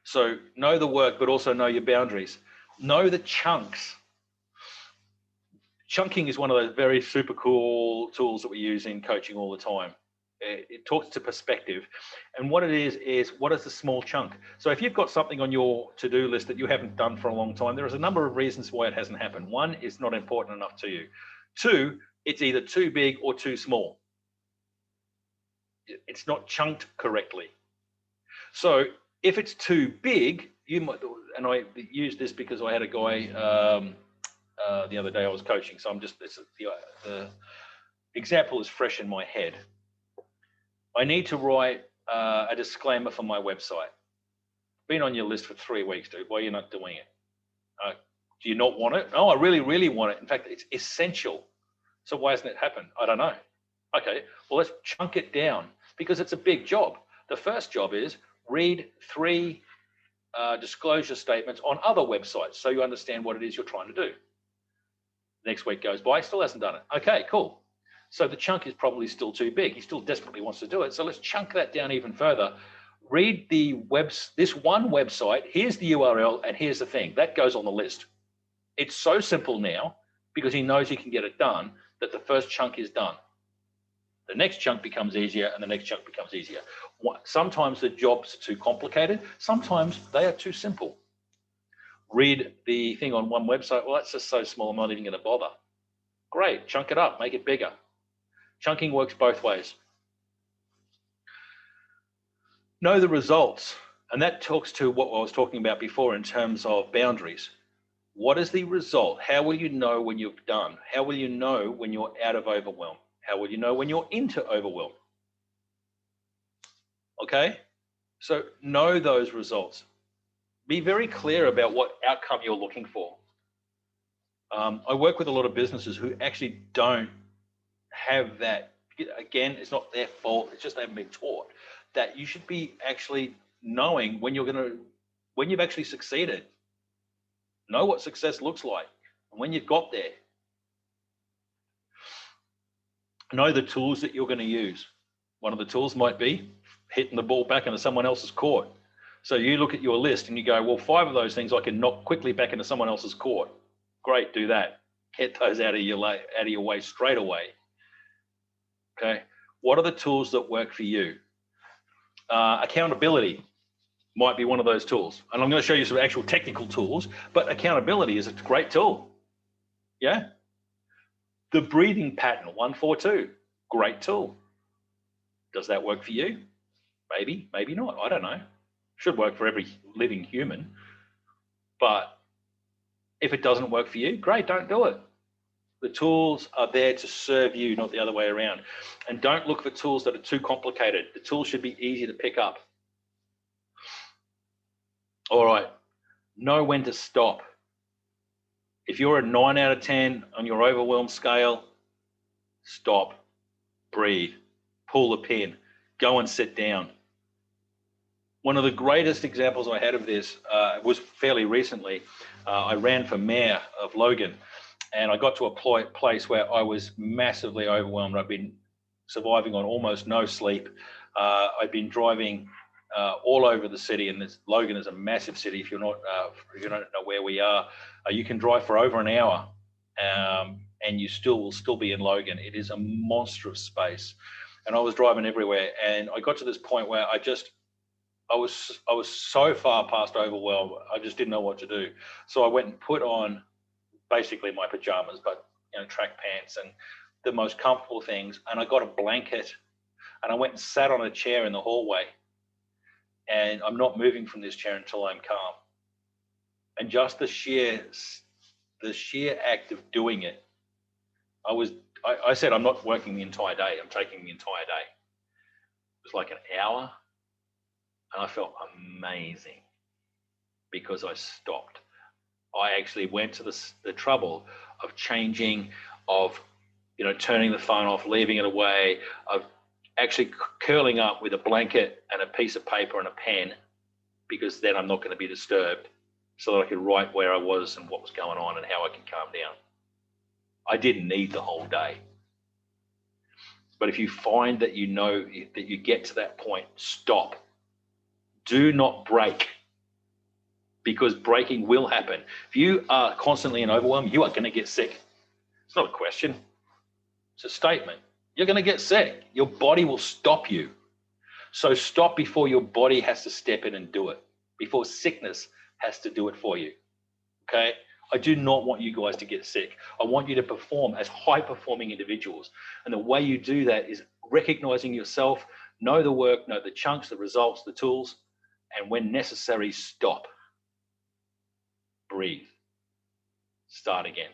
So know the work, but also know your boundaries. Know the chunks. Chunking is one of those very super cool tools that we use in coaching all the time. It talks to perspective. And what it is what is the small chunk? So if you've got something on your to-do list that you haven't done for a long time, there is a number of reasons why it hasn't happened. One, it's not important enough to you. Two, it's either too big or too small. It's not chunked correctly. So if it's too big, you might, and I used this because I had a guy the other day I was coaching, so the example is fresh in my head. I need to write a disclaimer for my website. Been on your list for 3 weeks, dude. Why are you not doing it? Do you not want it? No, I really, really want it. In fact, it's essential. So why hasn't it happened? I don't know. Okay, well, let's chunk it down, because it's a big job. The first job is read 3 disclosure statements on other websites so you understand what it is you're trying to do. Next week goes by, still hasn't done it. Okay, cool. So the chunk is probably still too big. He still desperately wants to do it. So let's chunk that down even further. Read this one website. Here's the URL, and here's the thing. That goes on the list. It's so simple now, because he knows he can get it done, that the first chunk is done. The next chunk becomes easier, and the next chunk becomes easier. Sometimes the jobs are too complicated. Sometimes they are too simple. Read the thing on one website. Well, that's just so small, I'm not even going to bother. Great, chunk it up, make it bigger. Chunking works both ways. Know the results. And that talks to what I was talking about before in terms of boundaries. What is the result? How will you know when you've done? How will you know when you're out of overwhelm? How will you know when you're into overwhelm? Okay, so know those results. Be very clear about what outcome you're looking for. I work with a lot of businesses who actually don't have that. Again, it's not their fault. It's just they haven't been taught that you should be actually knowing when you've actually succeeded. Know what success looks like and when you've got there. Know the tools that you're going to use. One of the tools might be hitting the ball back into someone else's court. So you look at your list and you go, well, 5 of those things I can knock quickly back into someone else's court. Great, do that. Get those out of your way straight away. Okay. What are the tools that work for you? Accountability might be one of those tools. And I'm going to show you some actual technical tools, but accountability is a great tool. Yeah. The breathing pattern, 1-4-2, great tool. Does that work for you? Maybe, maybe not. I don't know. Should work for every living human. But if it doesn't work for you, great, don't do it. The tools are there to serve you, not the other way around. And don't look for tools that are too complicated. The tools should be easy to pick up. All right, know when to stop. If you're a 9 out of 10 on your overwhelm scale, stop, breathe, pull the pin, go and sit down. One of the greatest examples I had of this was fairly recently. I ran for mayor of Logan, and I got to a place where I was massively overwhelmed. I've been surviving on almost no sleep. I've been driving all over the city, and Logan is a massive city. If you don't know where we are, you can drive for over an hour, and you will still be in Logan. It is a monstrous space, and I was driving everywhere, and I got to this point where I was so far past overwhelmed, I just didn't know what to do. So I went and put on basically my pajamas, but track pants and the most comfortable things, and I got a blanket, and I went and sat on a chair in the hallway. And I'm not moving from this chair until I'm calm. And just the sheer act of doing it, I said, I'm not working the entire day. I'm taking the entire day. It was like an hour, and I felt amazing because I stopped. I actually went to the trouble of changing, of turning the phone off, leaving it away, of actually curling up with a blanket and a piece of paper and a pen, because then I'm not going to be disturbed, so that I could write where I was and what was going on and how I can calm down. I didn't need the whole day. But if you find that that you get to that point, stop. Do not break, because breaking will happen. If you are constantly in overwhelm, you are going to get sick. It's not a question. It's a statement. You're going to get sick. Your body will stop you. So stop before your body has to step in and do it, before sickness has to do it for you. Okay? I do not want you guys to get sick. I want you to perform as high-performing individuals. And the way you do that is recognizing yourself, know the work, know the chunks, the results, the tools, and when necessary, stop. Breathe. Start again.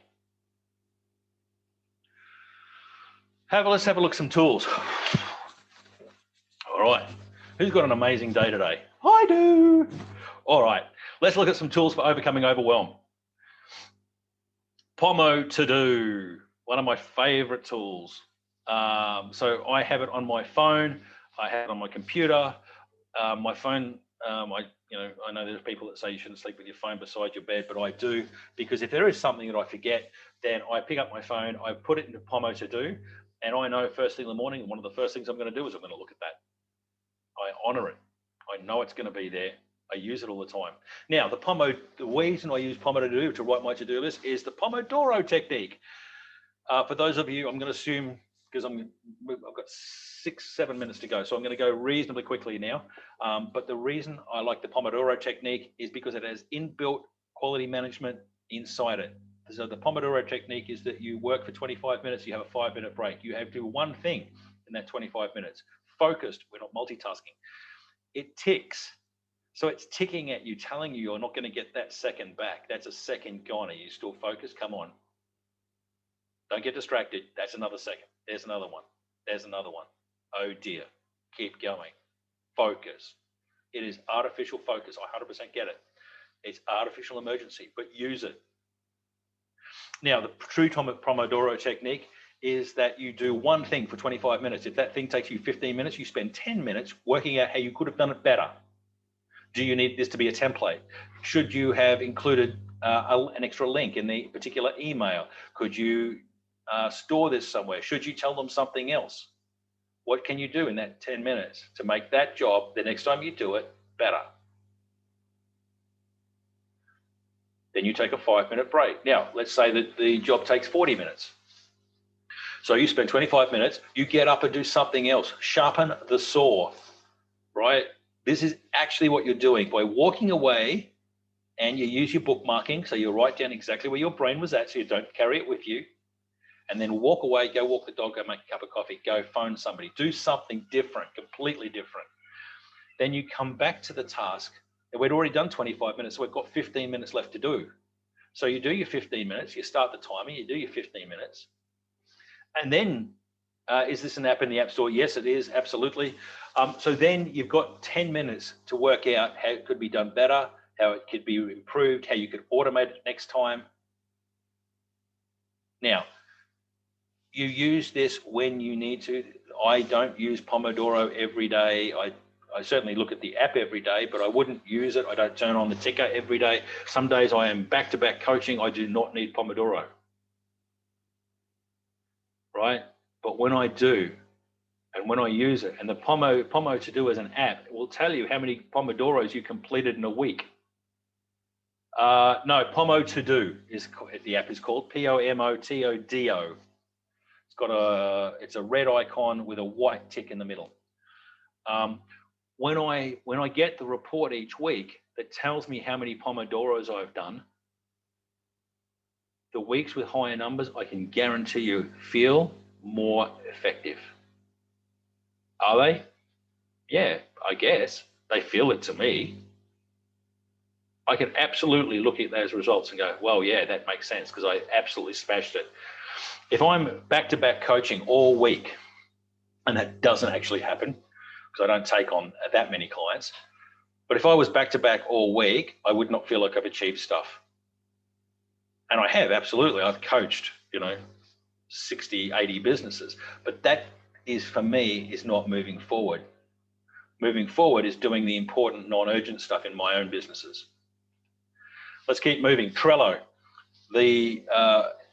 Let's have a look at some tools. All right. Who's got an amazing day today? I do. All right. Let's look at some tools for overcoming overwhelm. Pomodoro To Do, one of my favorite tools. So I have it on my phone. I have it on my computer. My phone, I know there's people that say you shouldn't sleep with your phone beside your bed, but I do, because if there is something that I forget, then I pick up my phone, I put it into Pomodoro To Do, and I know first thing in the morning, one of the first things I'm going to do is I'm going to look at that. I honor it. I know it's going to be there. I use it all the time. Now, the reason I use Pomodoro To Do to write my to-do list is the Pomodoro Technique. For those of you, I'm going to assume, because I've got 6-7 minutes to go. So I'm going to go reasonably quickly now. But the reason I like the Pomodoro technique is because it has inbuilt quality management inside it. So the Pomodoro technique is that you work for 25 minutes, you have a 5-minute break. You have to do one thing in that 25 minutes. Focused, we're not multitasking. It ticks. So it's ticking at you, telling you you're not going to get that second back. That's a second gone. Are you still focused? Come on. Don't get distracted. That's another second. There's another one. There's another one. Oh dear. Keep going. Focus. It is artificial focus. I 100% get it. It's artificial emergency, but use it. Now, the true Pomodoro technique is that you do one thing for 25 minutes. If that thing takes you 15 minutes, you spend 10 minutes working out how you could have done it better. Do you need this to be a template? Should you have included an extra link in the particular email? Could you store this somewhere? Should you tell them something else? What can you do in that 10 minutes to make that job, the next time you do it, better? Then you take a 5-minute break. Now, let's say that the job takes 40 minutes. So you spend 25 minutes, you get up and do something else. Sharpen the saw, right? This is actually what you're doing. By walking away, and you use your bookmarking, so you write down exactly where your brain was at so you don't carry it with you, and then walk away, go walk the dog, go make a cup of coffee, go phone somebody, do something different, completely different. Then you come back to the task. We'd already done 25 minutes, so we've got 15 minutes left to do. So you do your 15 minutes, you start the timer, you do your 15 minutes. And then, is this an app in the App Store? Yes, it is, absolutely. So then you've got 10 minutes to work out how it could be done better, how it could be improved, how you could automate it next time. Now, you use this when you need to. I don't use Pomodoro every day. I certainly look at the app every day, but I wouldn't use it. I don't turn on the ticker every day. Some days I am back-to-back coaching. I do not need Pomodoro, right? But when I do, and when I use it, and the Pomo to do as an app, it will tell you how many Pomodoros you completed in a week. No, Pomo to do is the app is called Pomotodo. It's a red icon with a white tick in the middle. When I get the report each week that tells me how many Pomodoros I've done, the weeks with higher numbers, I can guarantee you feel more effective. Are they? Yeah, I guess. They feel it to me. I can absolutely look at those results and go, well, yeah, that makes sense because I absolutely smashed it. If I'm back-to-back coaching all week, and that doesn't actually happen because I don't take on that many clients, but if I was back-to-back all week, I would not feel like I've achieved stuff. And I have, absolutely. I've coached, 60, 80 businesses, but that is, for me, is not moving forward. Moving forward is doing the important non-urgent stuff in my own businesses. Let's keep moving. Trello, the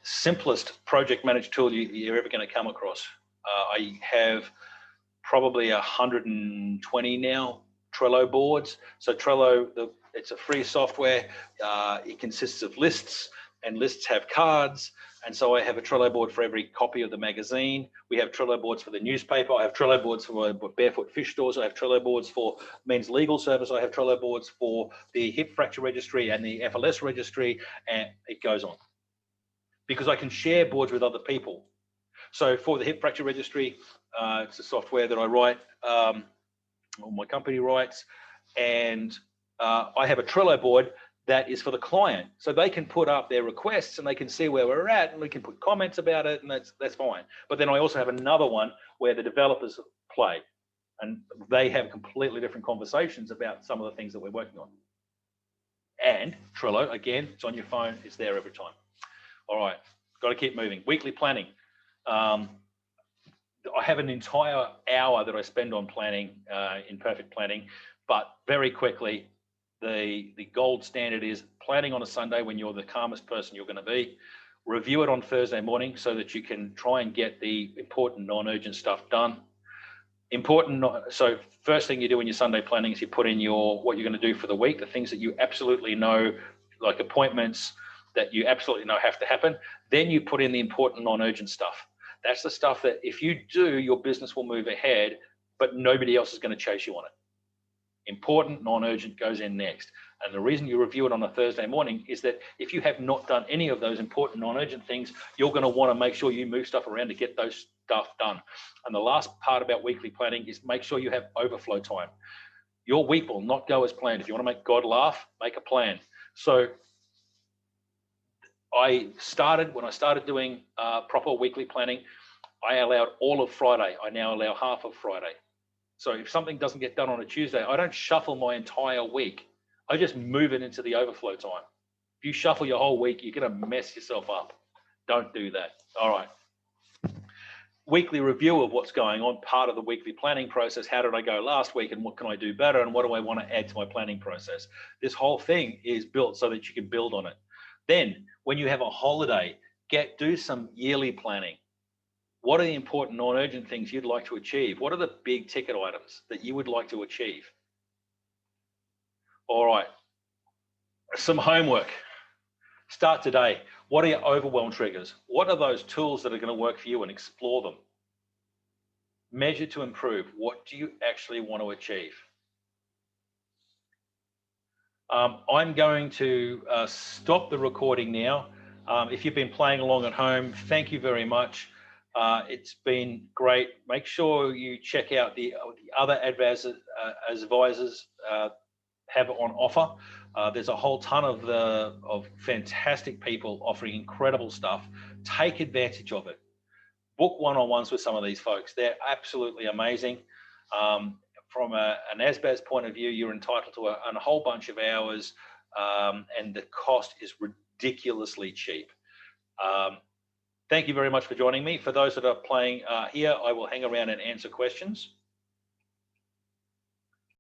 simplest project managed tool you're ever going to come across. I have probably 120 now Trello boards. So Trello, it's a free software. It consists of lists, and lists have cards. And so I have a Trello board for every copy of the magazine. We have Trello boards for the newspaper. I have Trello boards for Barefoot Fish Stores. I have Trello boards for Men's Legal Service. I have Trello boards for the Hip Fracture Registry and the FLS Registry, and it goes on. Because I can share boards with other people. So for the Hip Fracture Registry, it's a software that I write, or my company writes, and I have a Trello board that is for the client. So they can put up their requests and they can see where we're at, and we can put comments about it, and that's fine. But then I also have another one where the developers play, and they have completely different conversations about some of the things that we're working on. And Trello, again, it's on your phone, it's there every time. All right, got to keep moving. Weekly planning. I have an entire hour that I spend on planning, in Perfect Planning, but very quickly, the gold standard is planning on a Sunday when you're the calmest person you're going to be. Review it on Thursday morning so that you can try and get the important non-urgent stuff done. So first thing you do in your Sunday planning is you put in what you're going to do for the week, the things that you absolutely know, like appointments that you absolutely know have to happen. Then you put in the important non-urgent stuff. That's the stuff that if you do, your business will move ahead, but nobody else is going to chase you on it. Important, non-urgent goes in next. And the reason you review it on a Thursday morning is that if you have not done any of those important, non-urgent things, you're going to want to make sure you move stuff around to get those stuff done. And the last part about weekly planning is make sure you have overflow time. Your week will not go as planned. If you want to make God laugh, make a plan. So when I started doing proper weekly planning, I allowed all of Friday. I now allow half of Friday. So if something doesn't get done on a Tuesday, I don't shuffle my entire week. I just move it into the overflow time. If you shuffle your whole week, you're going to mess yourself up. Don't do that. All right. Weekly review of what's going on, part of the weekly planning process. How did I go last week and what can I do better and what do I want to add to my planning process? This whole thing is built so that you can build on it. Then when you have a holiday, do some yearly planning. What are the important non-urgent things you'd like to achieve? What are the big ticket items that you would like to achieve? All right, some homework. Start today. What are your overwhelm triggers? What are those tools that are going to work for you, and explore them? Measure to improve. What do you actually want to achieve? I'm going to stop the recording now. If you've been playing along at home, thank you very much. It's been great. Make sure you check out the other advisors have on offer. There's a whole ton of fantastic people offering incredible stuff. Take advantage of it. Book one-on-ones with some of these folks. They're absolutely amazing. From an ASBAS point of view, you're entitled to a whole bunch of hours, and the cost is ridiculously cheap. Thank you very much for joining me. For those that are playing here, I will hang around and answer questions.